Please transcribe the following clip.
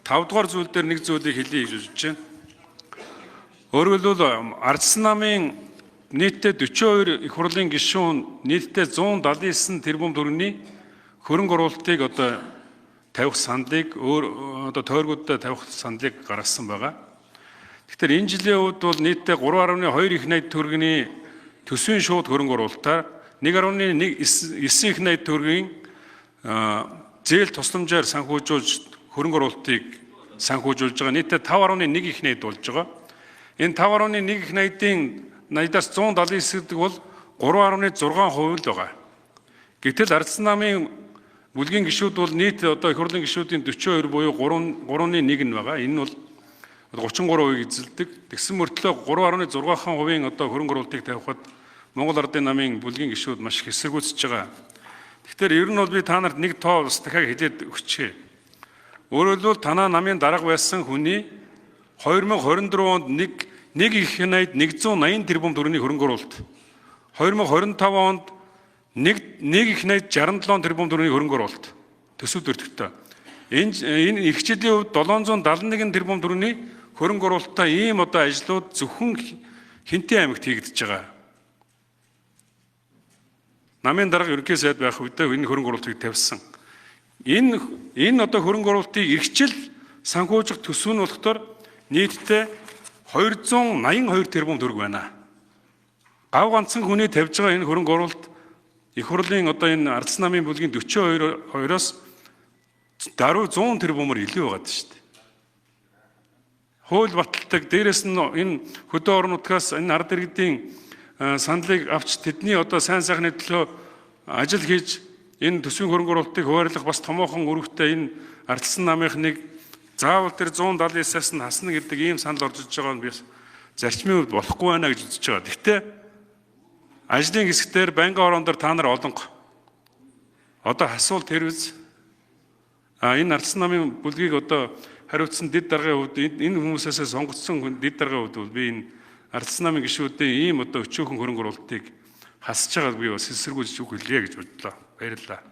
5 дугаар зүйл дээр нэг зүйлийг хэлье гэж үзэж байна. Өөрөөр хэлбэл Ардсан намын нийтдээ 42 их хурлын гишүүн нийтдээ 179 тэрбум төгрөгийн хөрөнгө оруулалтыг одоо тавих саналыг одоо тойргуудад тавих саналыг гаргасан байгаа. Тэгэхээр энэ жилийн хувьд бол нийтдээ 3.2 их найт төгрөгийн төсвийн шууд хөрөнгө оруулалтаар 1.9 их найт төгрөгийн зээл тусламжаар санхүүжүүлж хөрөнгө оруулалтыг санхүүжүүлж байгаа. Нийтдээ 5.1 их найт болж байгаа. Энэ 5.1 их найдаас 179 гэдэг бол 3.6% л байгаа. Гэтэл Ардсан намын бүлгийн гишүүд бол нийт одоо их хурлын гишүүдийн 42 буюу 3.1 нь байгаа. Энэ бол 33% эзэлдэг. Тэгсэн мөртлөө 3.6% одоо хөрөнгө оруулалтыг тавихад Монгол Ардын намын бүлгийн гишүүд маш их эсэргүүцэж байгаа. Тэгэхээр ер нь бол би та нарт нэг тоо бас дахиад хэлээд өгчээ. Өөрөөр хэлбэл танаа намын дарга байсан хүний 2024 онд нэг их найд 180 тэрбум төгрөгийн хөрөнгө оруулалт. 2025 онд нэг их найд 67 тэрбум төгрөгийн хөрөнгө оруулалт. Төсөв төртөгтэй. Энэ их жилийн хувьд 771 тэрбум төгрөгийн хөрөнгө оруулалттай ийм одоо ажлууд зөвхөн Хинтээ аймагт хийгдэж байгаа. Намын дарга ерөнхий сайд байх үедээ энэ хөрөнгө оруулалтыг тавьсан. Энэ одоо хөрөнгө оруулалтыг эрхчил санхүүжих төсөв нь болохоор нийтдээ 282 тэрбум төгрөг байна. Гав ганцхан хүний тавьж байгаа энэ хөрөнгө оруулалт их хурлын одоо энэ Ардсан намын бүлгийн 42-оос даруй 100 тэрбумаар илүү байгаа шүү дээ. Хууль баталдаг дээрэс нь энэ хөдөө орон нутгаас энэ ард иргэдийн саналыг авч тэдний одоо сайн сайхны төлөө ажил хийж энэ төсвийн хөрөнгө оруулалтыг хуваарлах бас томоохон өргөтэй энэ Ардсан намынхныг заавал тэр 179-аас нь хасна гэдэг ийм санал орж иж байгаа нь би зарчмын үед болохгүй байна гэж үзэж байгаа. Гэхдээ ажлын хэсгээр байнгын орондор та нар олонго одоо асуулт хэрвээ энэ Ардсан намын бүлгийг одоо хариуцсан дэд даргын хувьд энэ хүмүүсээс сонгогдсон дэд даргын хувьд би энэ Ардсан намын гишүүдийн ийм одоо өчөөхөн хөрөнгө оруулалтыг хасж байгааг би бас эсэргүүцэж үг хэлье гэж бодлоо. Баярлалаа.